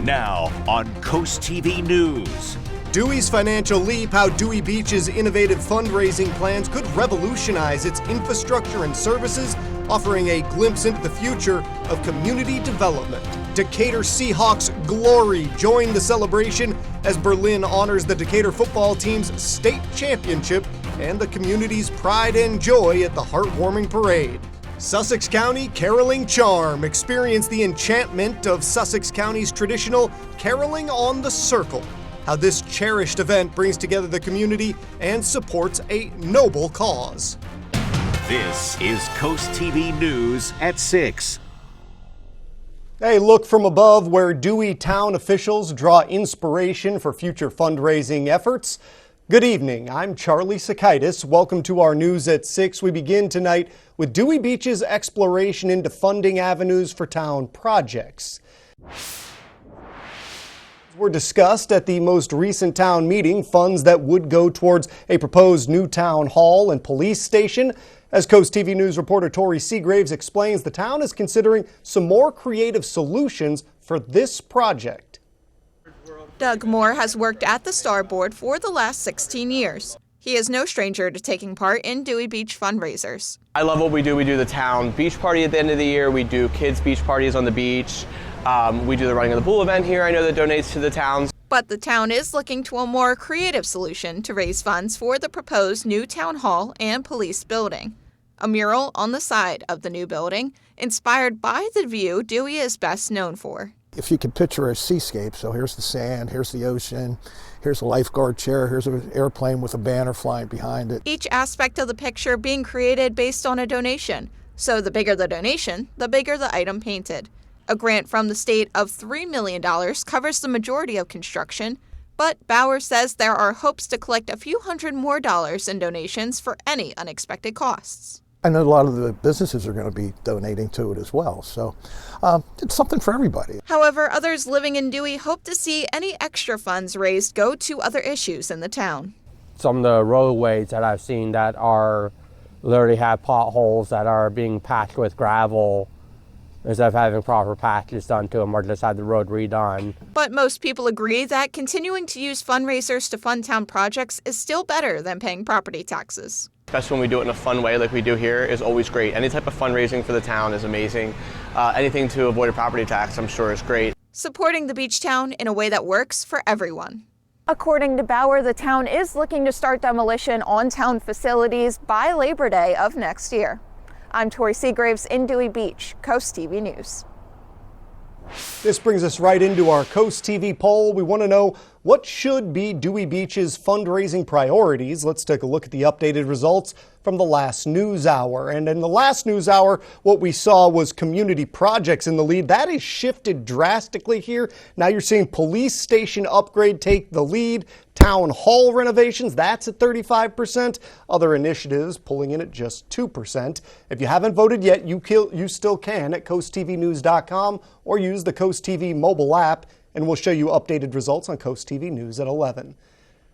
Now on CoastTV News. Dewey's Financial Leap, how Dewey Beach's innovative fundraising plans could revolutionize its infrastructure and services, offering a glimpse into the future of community development. Decatur Seahawks glory join the celebration as Berlin honors the Decatur football team's state championship and the community's pride and joy at the heartwarming parade. Sussex County Caroling Charm. Experience the enchantment of Sussex County's traditional Caroling on the Circle. How this cherished event brings together the community and supports a noble cause. This is CoastTV News at 6. A look from above where Dewey town officials draw inspiration for future fundraising efforts. Good evening, I'm Charlie Sakaitis. Welcome to our News at 6. We begin tonight with Dewey Beach's exploration into funding avenues for town projects. Were discussed at the most recent town meeting, funds that would go towards a proposed new town hall and police station. As CoastTV News reporter Tori Seagraves explains, the town is considering some more creative solutions for this project. Doug Moore has worked at the Star Board for the last 16 years. He is no stranger to taking part in Dewey Beach fundraisers. I love what we do. We do the town beach party at the end of the year. We do kids' beach parties on the beach. We do the Running of the Pool event here, I know, that donates to the towns. But the town is looking to a more creative solution to raise funds for the proposed new town hall and police building. A mural on the side of the new building, inspired by the view Dewey is best known for. If you could picture a seascape, so here's the sand, here's the ocean, here's a lifeguard chair, here's an airplane with a banner flying behind it. Each aspect of the picture being created based on a donation. So the bigger the donation, the bigger the item painted. A grant from the state of $3 million covers the majority of construction, but Bauer says there are hopes to collect a few $100 more in donations for any unexpected costs. I know a lot of the businesses are going to be donating to it as well, so it's something for everybody. However, others living in Dewey hope to see any extra funds raised go to other issues in the town. Some of the roadways that I've seen that are literally have potholes that are being patched with gravel, instead of having proper patches done to them or just have the road redone. But most people agree that continuing to use fundraisers to fund town projects is still better than paying property taxes. Especially when we do it in a fun way like we do here is always great. Any type of fundraising for the town is amazing. Anything to avoid a property tax, I'm sure, is great. Supporting the beach town in a way that works for everyone. According to Bauer, the town is looking to start demolition on town facilities by Labor Day of next year. I'm Tori Seagraves in Dewey Beach, CoastTV News. This brings us right into our CoastTV poll. We want to know what should be Dewey Beach's fundraising priorities. Let's take a look at the updated results from the last news hour. And in the last news hour, what we saw was community projects in the lead. That has shifted drastically here. Now you're seeing police station upgrade take the lead. Town hall renovations, that's at 35%. Other initiatives pulling in at just 2%. If you haven't voted yet, you still can at coasttvnews.com or use the CoastTV mobile app, and we'll show you updated results on CoastTV News at 11.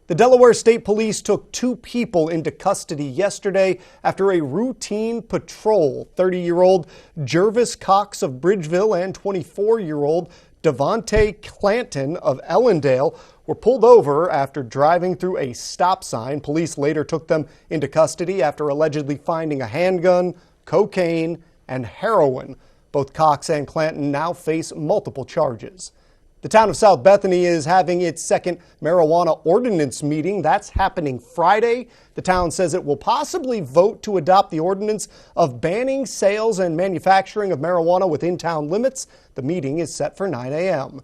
The Delaware State Police took 2 people into custody yesterday after a routine patrol. 30-year-old Jervis Cox of Bridgeville and 24-year-old Devontae Clanton of Ellendale were pulled over after driving through a stop sign. Police later took them into custody after allegedly finding a handgun, cocaine, and heroin. Both Cox and Clanton now face multiple charges. The town of South Bethany is having its second marijuana ordinance meeting. That's happening Friday. The town says it will possibly vote to adopt the ordinance of banning sales and manufacturing of marijuana within town limits. The meeting is set for 9 a.m.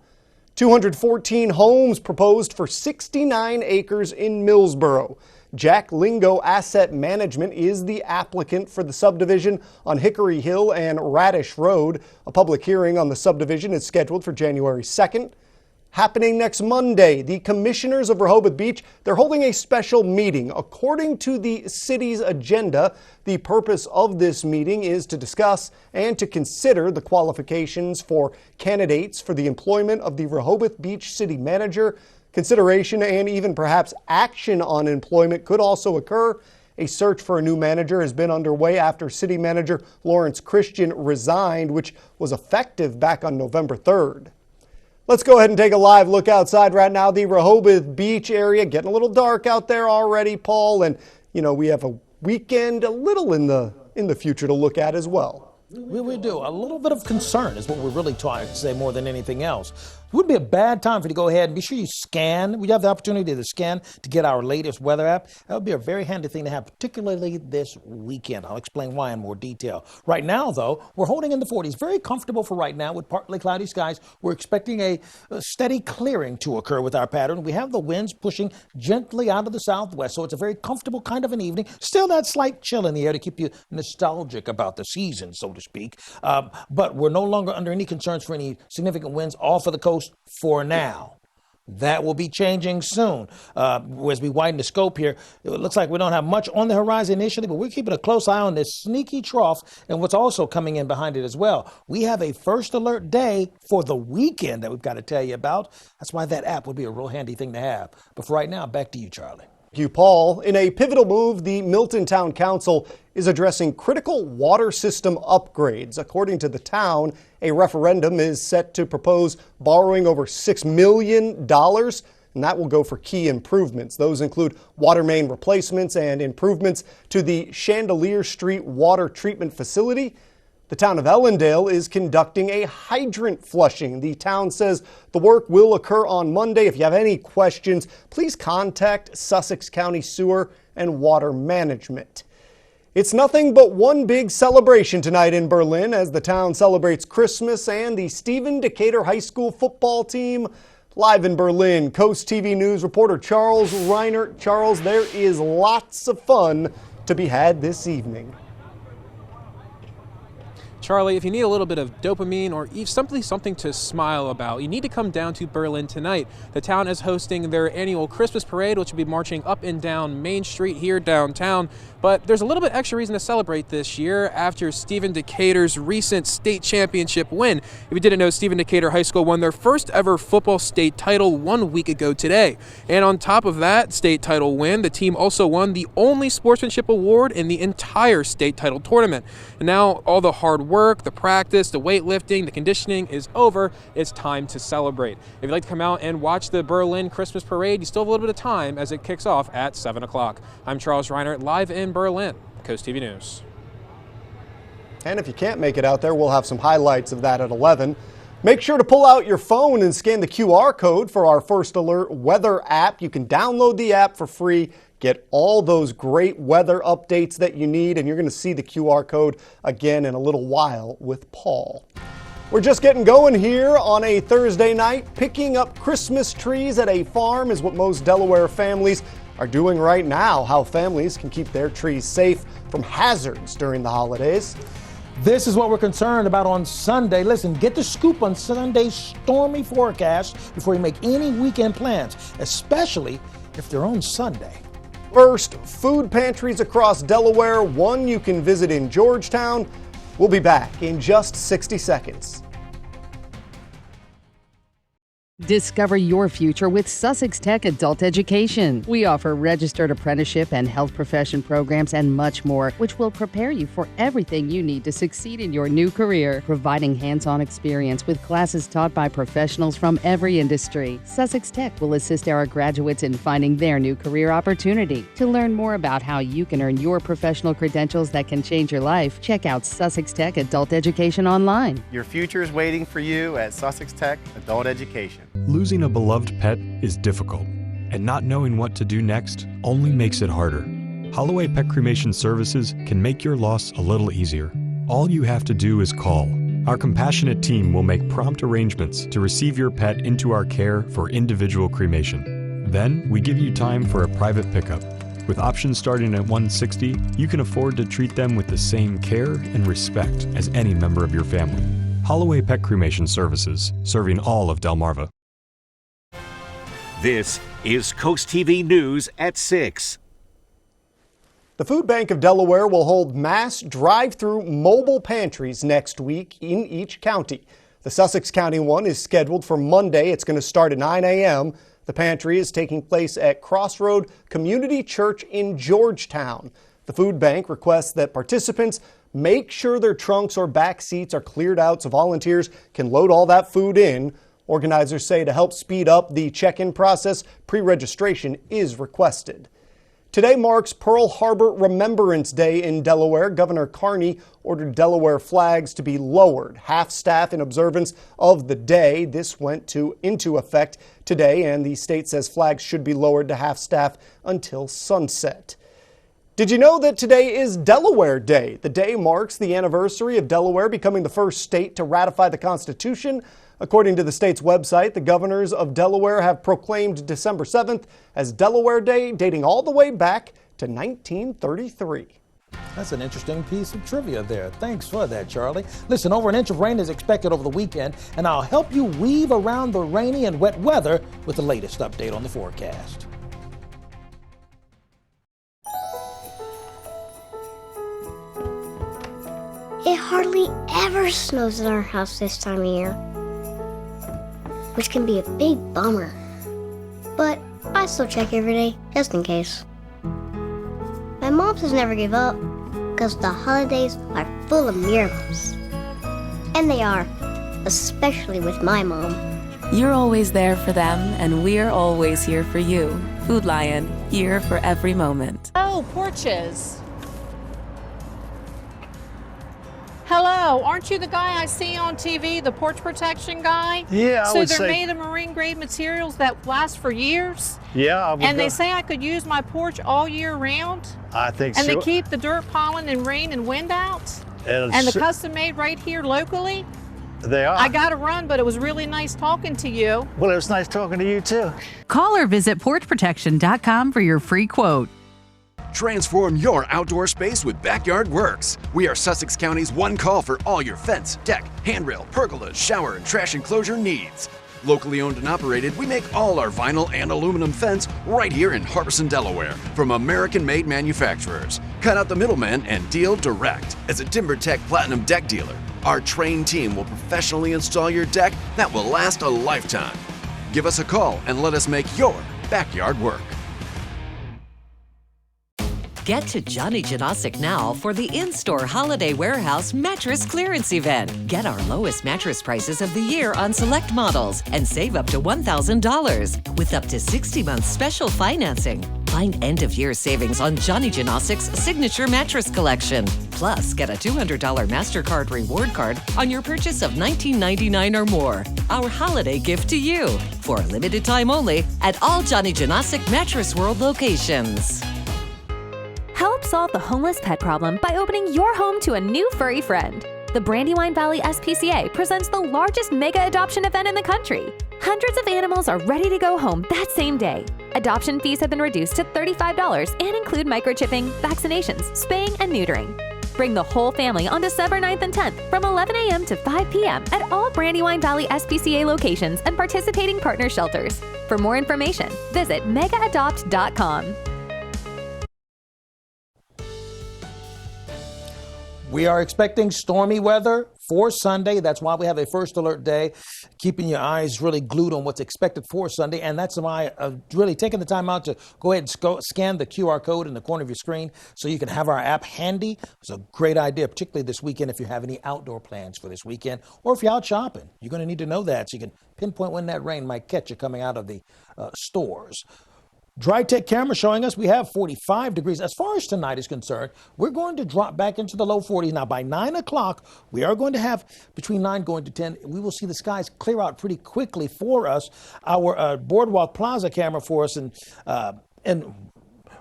214 homes proposed for 69 acres in Millsboro. Jack Lingo Asset Management is the applicant for the subdivision on Hickory Hill and Radish Road. A public hearing on the subdivision is scheduled for January 2nd. Happening next Monday, the commissioners of Rehoboth Beach, they're holding a special meeting. According to the city's agenda, the purpose of this meeting is to discuss and to consider the qualifications for candidates for the employment of the Rehoboth Beach city manager. Consideration and even perhaps action on employment could also occur. A search for a new manager has been underway after city manager Lawrence Christian resigned, which was effective back on November 3rd. Let's go ahead and take a live look outside right now. The Rehoboth Beach area getting a little dark out there already, Paul. And, we have a weekend a little in the future to look at as well. We do. A little bit of concern is what we're really trying to say more than anything else. It would be a bad time for you to go ahead and be sure you scan. We have the opportunity to scan to get our latest weather app. That would be a very handy thing to have, particularly this weekend. I'll explain why in more detail. Right now, though, we're holding in the 40s. Very comfortable for right now with partly cloudy skies. We're expecting a steady clearing to occur with our pattern. We have the winds pushing gently out of the southwest, so it's a very comfortable kind of an evening. Still that slight chill in the air to keep you nostalgic about the season, so to speak. But we're no longer under any concerns for any significant winds off of the coast for now. That will be changing soon. As we widen the scope here, it looks like we don't have much on the horizon initially, but we're keeping a close eye on this sneaky trough and what's also coming in behind it as well. We have a first alert day for the weekend that we've got to tell you about. That's why that app would be a real handy thing to have. But for right now, back to you, Charlie. Thank you, Paul. In a pivotal move, the Milton Town Council is addressing critical water system upgrades. According to the town, a referendum is set to propose borrowing over $6 million, and that will go for key improvements. Those include water main replacements and improvements to the Chandelier Street water treatment facility. The town of Ellendale is conducting a hydrant flushing. The town says the work will occur on Monday. If you have any questions, please contact Sussex County Sewer and Water Management. It's nothing but one big celebration tonight in Berlin as the town celebrates Christmas and the Stephen Decatur High School football team. Live in Berlin, Coast TV News reporter Charles Reinert. Charles, there is lots of fun to be had this evening. Charlie, if you need a little bit of dopamine or simply something to smile about, you need to come down to Berlin tonight. The town is hosting their annual Christmas parade, which will be marching up and down Main Street here downtown. But there's a little bit extra reason to celebrate this year after Stephen Decatur's recent state championship win. If you didn't know, Stephen Decatur High School won their first ever football state title 1 week ago today. And on top of that state title win, the team also won the only sportsmanship award in the entire state title tournament. And now all the hard work, the practice, the weightlifting, the conditioning is over. It's time to celebrate. If you'd like to come out and watch the Berlin Christmas parade, you still have a little bit of time as it kicks off at 7 o'clock. I'm Charles Reinert, live in Berlin, Coast TV News. And if you can't make it out there, we'll have some highlights of that at 11. Make sure to pull out your phone and scan the QR code for our First Alert weather app. You can download the app for free. Get all those great weather updates that you need, and you're going to see the QR code again in a little while with Paul. We're just getting going here on a Thursday night. Picking up Christmas trees at a farm is what most Delaware families are doing right now. How families can keep their trees safe from hazards during the holidays. This is what we're concerned about on Sunday. Listen, get the scoop on Sunday's stormy forecast before you make any weekend plans, especially if they're on Sunday. First, food pantries across Delaware, one you can visit in Georgetown. We'll be back in just 60 seconds. Discover your future with Sussex Tech Adult Education. We offer registered apprenticeship and health profession programs and much more, which will prepare you for everything you need to succeed in your new career, providing hands-on experience with classes taught by professionals from every industry. Sussex Tech will assist our graduates in finding their new career opportunity. To learn more about how you can earn your professional credentials that can change your life, check out Sussex Tech Adult Education online. Your future is waiting for you at Sussex Tech Adult Education. Losing a beloved pet is difficult, and not knowing what to do next only makes it harder. Holloway Pet Cremation Services can make your loss a little easier. All you have to do is call. Our compassionate team will make prompt arrangements to receive your pet into our care for individual cremation. Then, we give you time for a private pickup. With options starting at $160, you can afford to treat them with the same care and respect as any member of your family. Holloway Pet Cremation Services, serving all of Delmarva. This is Coast TV News at 6. The Food Bank of Delaware will hold mass drive-through mobile pantries next week in each county. The Sussex County one is scheduled for Monday. It's going to start at 9 a.m. The pantry is taking place at Crossroad Community Church in Georgetown. The food bank requests that participants make sure their trunks or back seats are cleared out so volunteers can load all that food in. Organizers say to help speed up the check-in process, pre-registration is requested. Today marks Pearl Harbor Remembrance Day in Delaware. Governor Carney ordered Delaware flags to be lowered, half-staff in observance of the day. This went into effect today, and the state says flags should be lowered to half-staff until sunset. Did you know that today is Delaware Day? The day marks the anniversary of Delaware becoming the first state to ratify the Constitution. According to the state's website, the governors of Delaware have proclaimed December 7th as Delaware Day, dating all the way back to 1933. That's an interesting piece of trivia there. Thanks for that, Charlie. Listen, over an inch of rain is expected over the weekend, and I'll help you weave around the rainy and wet weather with the latest update on the forecast. It hardly ever snows in our house this time of year, which can be a big bummer. But I still check every day, just in case. My mom says never give up, because the holidays are full of miracles. And they are, especially with my mom. You're always there for them, and we're always here for you. Food Lion, here for every moment. Oh, porches. Hello, aren't you the guy I see on TV, the porch protection guy? Yeah, I would say. So they're made of marine grade materials that last for years? Yeah, I would. And they say I could use my porch all year round? I think so. And they keep the dirt, pollen, and rain and wind out? And the custom made right here locally? They are. I got to run, but it was really nice talking to you. Well, it was nice talking to you too. Call or visit porchprotection.com for your free quote. Transform your outdoor space with Backyard Works. We are Sussex County's one call for all your fence, deck, handrail, pergolas, shower, and trash enclosure needs. Locally owned and operated, we make all our vinyl and aluminum fence right here in Harbison, Delaware, from American-made manufacturers. Cut out the middleman and deal direct. As a TimberTech Platinum Deck dealer, our trained team will professionally install your deck that will last a lifetime. Give us a call and let us make your backyard work. Get to Johnny Janosic now for the in-store Holiday Warehouse Mattress Clearance Event. Get our lowest mattress prices of the year on select models and save up to $1,000 with up to 60 months special financing. Find end-of-year savings on Johnny Janosic's signature mattress collection. Plus, get a $200 MasterCard reward card on your purchase of $19.99 or more. Our holiday gift to you for a limited time only at all Johnny Janosic Mattress World locations. Help solve the homeless pet problem by opening your home to a new furry friend. The Brandywine Valley SPCA presents the largest mega adoption event in the country. Hundreds of animals are ready to go home that same day. Adoption fees have been reduced to $35 and include microchipping, vaccinations, spaying, and neutering. Bring the whole family on December 9th and 10th from 11 a.m. to 5 p.m. at all Brandywine Valley SPCA locations and participating partner shelters. For more information, visit megaadopt.com. We are expecting stormy weather for Sunday. That's why we have a first alert day, keeping your eyes really glued on what's expected for Sunday. And that's why really taking the time out to go ahead and scan the QR code in the corner of your screen so you can have our app handy. It's a great idea, particularly this weekend if you have any outdoor plans for this weekend or if you're out shopping. You're going to need to know that so you can pinpoint when that rain might catch you coming out of the stores. Dry Tech camera showing us we have 45 degrees. As far as tonight is concerned, we're going to drop back into the low 40s. Now, by 9 o'clock, we are going to have between 9 going to 10. We will see the skies clear out pretty quickly for us. Our Boardwalk Plaza camera for us in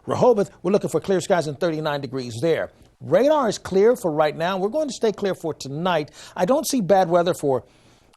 Rehoboth, we're looking for clear skies and 39 degrees there. Radar is clear for right now. We're going to stay clear for tonight. I don't see bad weather for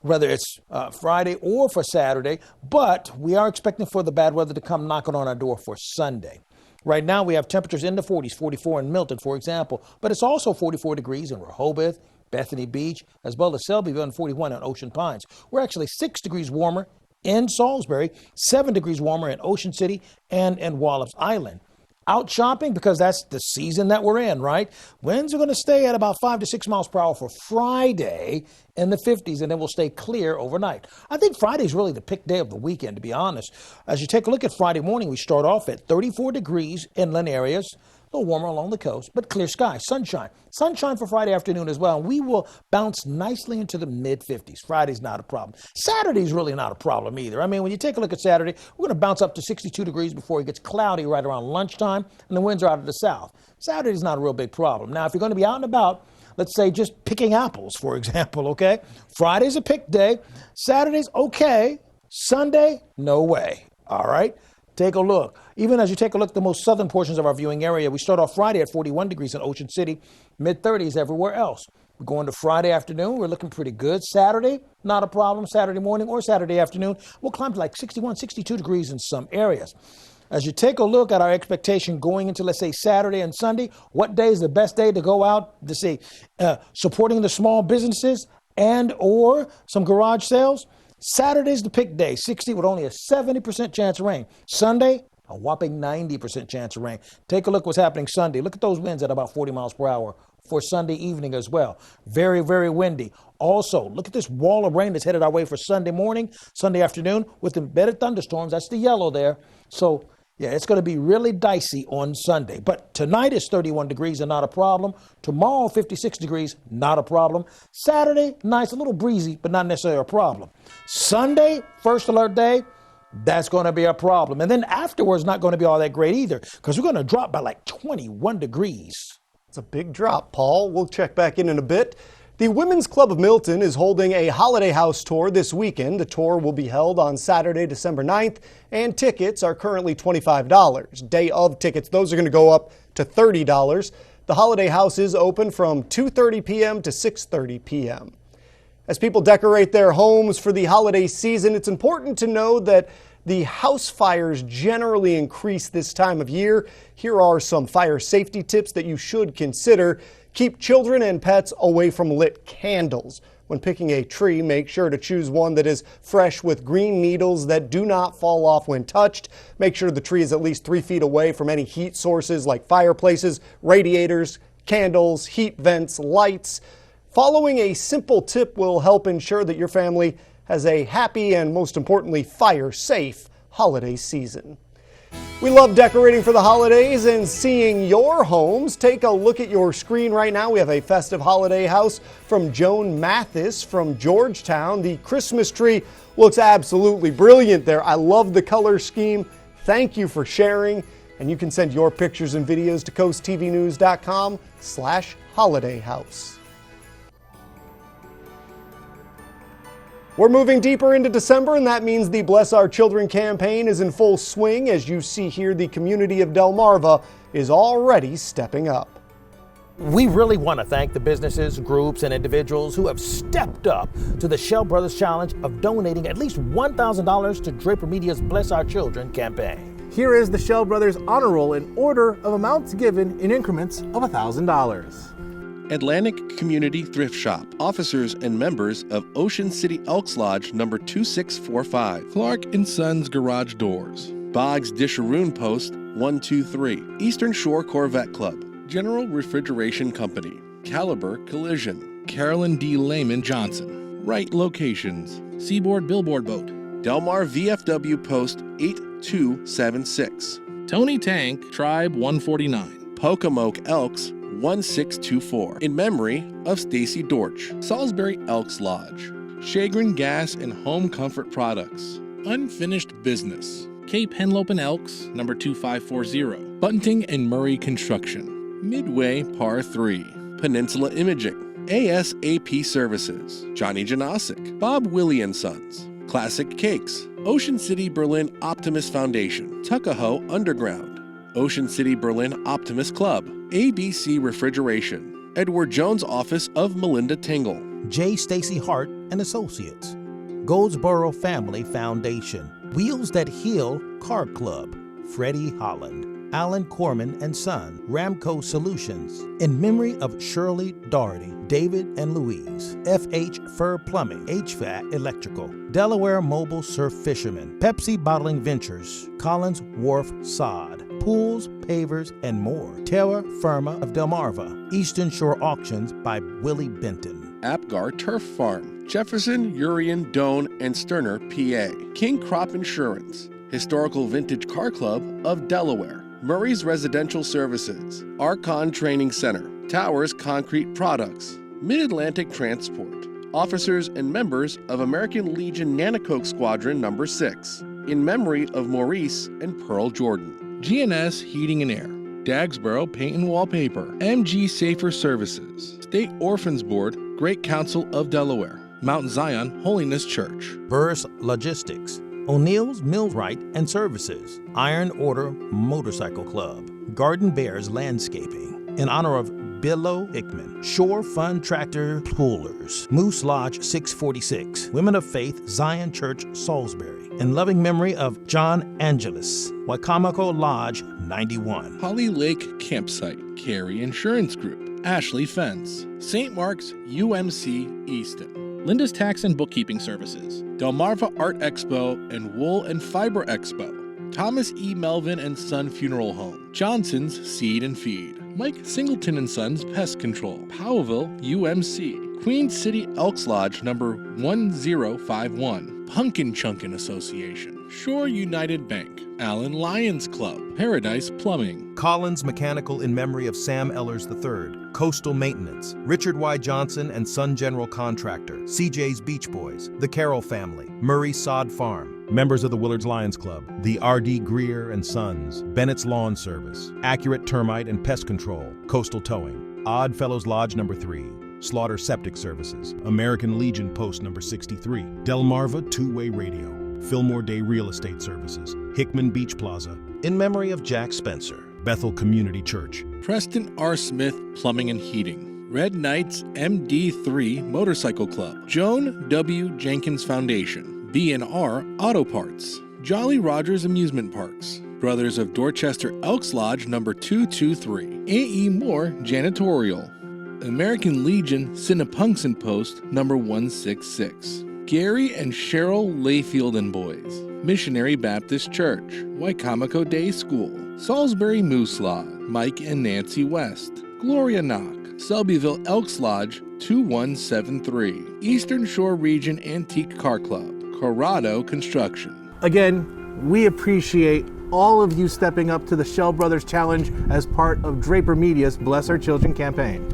whether it's Friday or for Saturday, but we are expecting for the bad weather to come knocking on our door for Sunday. Right now, we have temperatures in the 40s, 44 in Milton, for example, but it's also 44 degrees in Rehoboth, Bethany Beach, as well as Selbyville, and 41 in Ocean Pines. We're actually 6 degrees warmer in Salisbury, 7 degrees warmer in Ocean City and in Wallops Island. Out shopping because that's the season that we're in, right? Winds are going to stay at about 5 to 6 miles per hour for Friday in the 50s, and then we'll stay clear overnight. I think Friday is really the pick day of the weekend, to be honest. As you take a look at Friday morning, we start off at 34 degrees inland areas, little warmer along the coast, but clear skies, sunshine. Sunshine for Friday afternoon as well, and we will bounce nicely into the mid-50s. Friday's not a problem. Saturday's really not a problem either. I mean, when you take a look at Saturday, we're going to bounce up to 62 degrees before it gets cloudy right around lunchtime, and the winds are out of the south. Saturday's not a real big problem. Now, if you're going to be out and about, let's say just picking apples, for example, okay? Friday's a pick day. Saturday's okay. Sunday, no way. All right? Take a look. Even as you take a look at the most southern portions of our viewing area, we start off Friday at 41 degrees in Ocean City, mid-30s everywhere else. We're going to Friday afternoon. We're looking pretty good. Saturday, not a problem. Saturday morning or Saturday afternoon, we'll climb to like 61, 62 degrees in some areas. As you take a look at our expectation going into, let's say, Saturday and Sunday, what day is the best day to go out to say supporting the small businesses and or some garage sales? Saturday's the pick day, 60 with only a 70% chance of rain. Sunday, a whopping 90% chance of rain. Take a look what's happening Sunday. Look at those winds at about 40 miles per hour for Sunday evening as well. Very, very windy. Also, look at this wall of rain that's headed our way for Sunday morning, Sunday afternoon with embedded thunderstorms. That's the yellow there. So, yeah, it's going to be really dicey on Sunday. But tonight is 31 degrees and not a problem. Tomorrow, 56 degrees, not a problem. Saturday, nice, a little breezy, but not necessarily a problem. Sunday, first alert day, that's going to be a problem. And then afterwards, not going to be all that great either, because we're going to drop by like 21 degrees. It's a big drop, Paul. We'll check back in a bit. The Women's Club of Milton is holding a holiday house tour this weekend. The tour will be held on Saturday, December 9th, and tickets are currently $25. Day of tickets, those are going to go up to $30. The holiday house is open from 2:30 p.m. to 6:30 p.m. As people decorate their homes for the holiday season, it's important to know that the house fires generally increase this time of year. Here are some fire safety tips that you should consider. Keep children and pets away from lit candles. When picking a tree, make sure to choose one that is fresh with green needles that do not fall off when touched. Make sure the tree is at least 3 feet away from any heat sources like fireplaces, radiators, candles, heat vents, lights. Following a simple tip will help ensure that your family has a happy and, most importantly, fire-safe holiday season. We love decorating for the holidays and seeing your homes. Take a look at your screen right now. We have a festive holiday house from Joan Mathis from Georgetown. The Christmas tree looks absolutely brilliant there. I love the color scheme. Thank you for sharing. And you can send your pictures and videos to coasttvnews.com/holidayhouse. We're moving deeper into December, and that means the Bless Our Children campaign is in full swing. As you see here, the community of Delmarva is already stepping up. We really want to thank the businesses, groups, and individuals who have stepped up to the Shell Brothers Challenge of donating at least $1,000 to Draper Media's Bless Our Children campaign. Here is the Shell Brothers honor roll in order of amounts given in increments of $1,000. Atlantic Community Thrift Shop, officers and members of Ocean City Elks Lodge number 2645, Clark & Sons Garage Doors, Boggs Disharoon Post 123, Eastern Shore Corvette Club, General Refrigeration Company, Caliber Collision, Carolyn D. Lehman Johnson, Right Locations, Seaboard Billboard Boat, Delmar VFW Post 8276, Tony Tank Tribe 149, Pocomoke Elks 1624, in memory of Stacy Dortch, Salisbury Elks Lodge, Chagrin Gas and Home Comfort Products, Unfinished Business, Cape Henlope and Elks, number 2540, Bunting and Murray Construction, Midway Par 3, Peninsula Imaging, ASAP Services, Johnny Janosic, Bob Willie & Sons, Classic Cakes, Ocean City Berlin Optimist Foundation, Tuckahoe Underground, Ocean City Berlin Optimist Club, ABC Refrigeration, Edward Jones Office of Melinda Tingle, J. Stacy Hart and Associates, Goldsboro Family Foundation, Wheels That Heal Car Club, Freddie Holland, Alan Corman and Son, Ramco Solutions, in memory of Shirley Doherty, David and Louise, FH Fur Plumbing, HVAC Electrical, Delaware Mobile Surf Fishermen, Pepsi Bottling Ventures, Collins Wharf Sod, Pools, Pavers, and more. Terra Firma of Delmarva, Eastern Shore Auctions by Willie Benton, Apgar Turf Farm, Jefferson, Urian, Doan, and Sterner, PA, King Crop Insurance, Historical Vintage Car Club of Delaware, Murray's Residential Services, Archon Training Center, Towers Concrete Products, Mid-Atlantic Transport, officers and members of American Legion Nanocoke Squadron No. 6, in memory of Maurice and Pearl Jordan. GNS Heating and Air, Dagsboro Paint and Wallpaper, MG Safer Services, State Orphans Board, Great Council of Delaware, Mount Zion Holiness Church. Verse Logistics, O'Neill's Millwright and Services, Iron Order Motorcycle Club, Garden Bears Landscaping, in honor of Billo Hickman, Shore Fund Tractor Pullers, Moose Lodge 646, Women of Faith Zion Church Salisbury, in loving memory of John Angelus, Wacomico Lodge 91. Holly Lake Campsite, Carey Insurance Group, Ashley Fence, St. Mark's UMC Easton, Linda's Tax and Bookkeeping Services, Delmarva Art Expo and Wool and Fiber Expo, Thomas E. Melvin and Son Funeral Home, Johnson's Seed and Feed, Mike Singleton and Sons Pest Control, Powellville UMC, Queen City Elks Lodge number 1051, Pumpkin Chunkin Association, Shore United Bank, Allen Lions Club, Paradise Plumbing, Collins Mechanical in memory of Sam Ellers III, Coastal Maintenance, Richard Y. Johnson and Son General Contractor, CJ's Beach Boys, the Carroll Family, Murray Sod Farm, members of the Willards Lions Club, the R.D. Greer and Sons, Bennett's Lawn Service, Accurate Termite and Pest Control, Coastal Towing, Odd Fellows Lodge number 3, Slaughter Septic Services, American Legion Post number 63, Delmarva Two-Way Radio, Fillmore Day Real Estate Services, Hickman Beach Plaza, in memory of Jack Spencer, Bethel Community Church, Preston R. Smith Plumbing and Heating, Red Knights MD3 Motorcycle Club, Joan W. Jenkins Foundation, B&R Auto Parts, Jolly Rogers Amusement Parks, Brothers of Dorchester Elks Lodge number 223, A.E. Moore Janitorial, American Legion Cinnapunxon Post number 166, Gary and Cheryl Layfield and Boys, Missionary Baptist Church, Wycomico Day School, Salisbury Moose Lodge, Mike and Nancy West, Gloria Knock, Selbyville Elks Lodge 2173, Eastern Shore Region Antique Car Club, Corrado Construction. Again, we appreciate all of you stepping up to the Shell Brothers Challenge as part of Draper Media's Bless Our Children campaign.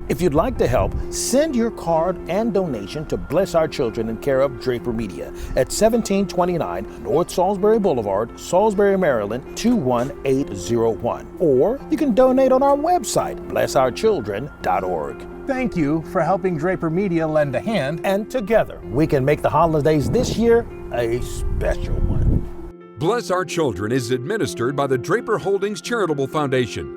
If you'd like to help, send your card and donation to Bless Our Children in care of Draper Media at 1729 North Salisbury Boulevard, Salisbury, Maryland 21801. Or you can donate on our website, blessourchildren.org. Thank you for helping Draper Media lend a hand. And together, we can make the holidays this year a special one. Bless Our Children is administered by the Draper Holdings Charitable Foundation.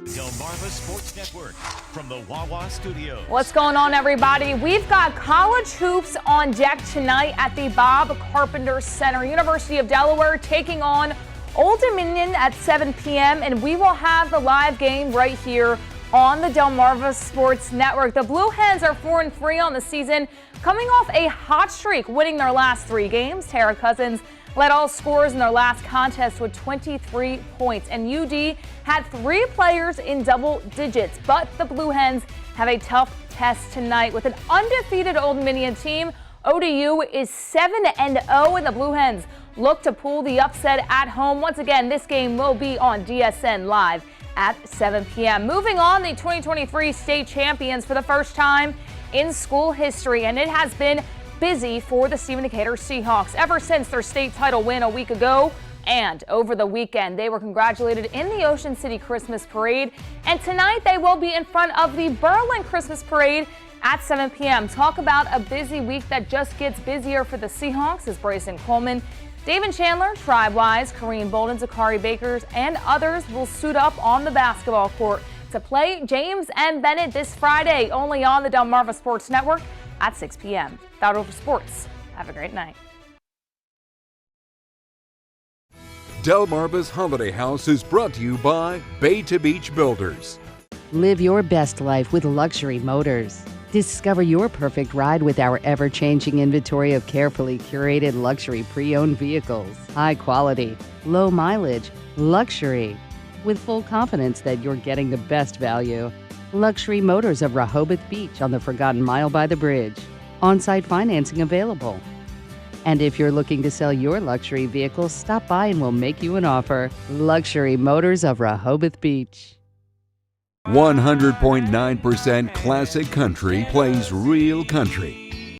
Delmarva Sports Network from the Wawa Studio. What's going on, everybody? We've got college hoops on deck tonight at the Bob Carpenter Center. University of Delaware taking on Old Dominion at 7 p.m. and we will have the live game right here on the Delmarva Sports Network. The Blue Hens are 4-3 on the season, coming off a hot streak, winning their last 3 games. Tara Cousins led all scorers in their last contest with 23 points, and UD had 3 players in double digits. But the Blue Hens have a tough test tonight with an undefeated Old Dominion team. ODU is 7-0, and the Blue Hens look to pull the upset at home. Once again, this game will be on DSN Live at 7 p.m. Moving on, the 2023 state champions for the first time in school history, and it has been busy for the Stephen Decatur Seahawks ever since their state title win a week ago. And over the weekend, they were congratulated in the Ocean City Christmas Parade. And tonight, they will be in front of the Berlin Christmas Parade at 7 p.m. Talk about a busy week that just gets busier for the Seahawks as Bryson Coleman, David Chandler, Tribewise, Kareem Bolden, Zakari Bakers, and others will suit up on the basketball court to play James and Bennett this Friday, only on the Delmarva Sports Network at 6 p.m. That over sports. Have a great night. Delmarva's Holiday House is brought to you by Bay to Beach Builders. Live your best life with Luxury Motors. Discover your perfect ride with our ever-changing inventory of carefully curated luxury pre-owned vehicles. High quality, low mileage, luxury. With full confidence that you're getting the best value. Luxury Motors of Rehoboth Beach on the Forgotten Mile by the Bridge. On-site financing available. And if you're looking to sell your luxury vehicle, stop by and we'll make you an offer. Luxury Motors of Rehoboth Beach. 100.9% classic country plays real country.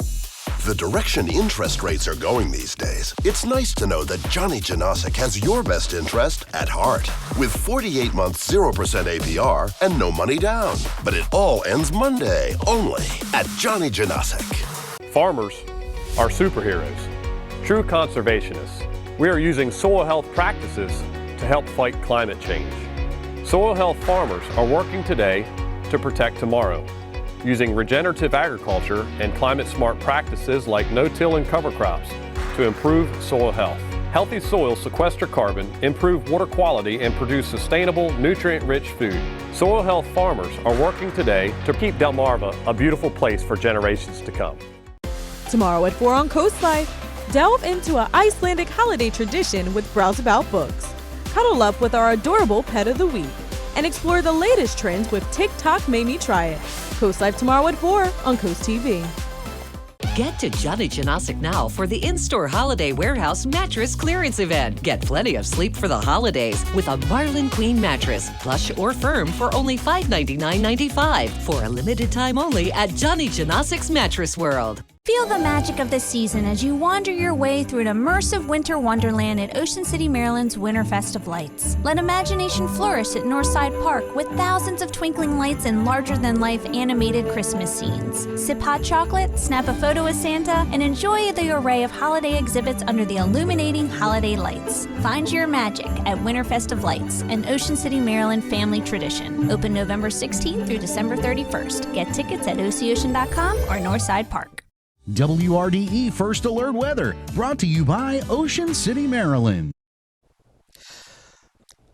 The direction interest rates are going these days, it's nice to know that Johnny Janosic has your best interest at heart. With 48 months 0% APR and no money down. But it all ends Monday, only at Johnny Janosic. Farmers are superheroes, true conservationists. We are using soil health practices to help fight climate change. Soil health farmers are working today to protect tomorrow, using regenerative agriculture and climate-smart practices like no-till and cover crops to improve soil health. Healthy soils sequester carbon, improve water quality, and produce sustainable, nutrient-rich food. Soil health farmers are working today to keep Delmarva a beautiful place for generations to come. Tomorrow at 4 on Coast Life, delve into an Icelandic holiday tradition with Browse About books. Cuddle up with our adorable Pet of the Week and explore the latest trends with TikTok Made Me Try It. Coast Life tomorrow at 4 on Coast TV. Get to Johnny Janosic now for the in-store holiday warehouse mattress clearance event. Get plenty of sleep for the holidays with a Marlin Queen mattress, plush or firm, for only $599.95 for a limited time only at Johnny Janosic's Mattress World. Feel the magic of the season as you wander your way through an immersive winter wonderland at Ocean City, Maryland's Winterfest of Lights. Let imagination flourish at Northside Park with thousands of twinkling lights and larger-than-life animated Christmas scenes. Sip hot chocolate, snap a photo with Santa, and enjoy the array of holiday exhibits under the illuminating holiday lights. Find your magic at Winterfest of Lights, an Ocean City, Maryland family tradition. Open November 16th through December 31st. Get tickets at OCOcean.com or Northside Park. WRDE First Alert Weather, brought to you by Ocean City, Maryland.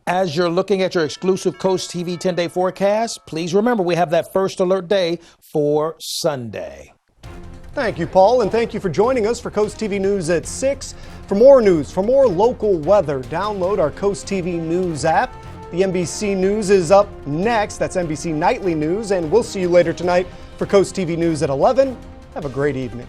As you're looking at your exclusive Coast TV 10-day forecast, please remember we have that first alert day for Sunday. Thank you, Paul, and thank you for joining us for Coast TV News at 6. For more news, for more local weather, download our Coast TV News app. The NBC News is up next. That's NBC Nightly News, and we'll see you later tonight for Coast TV News at 11. Have a great evening.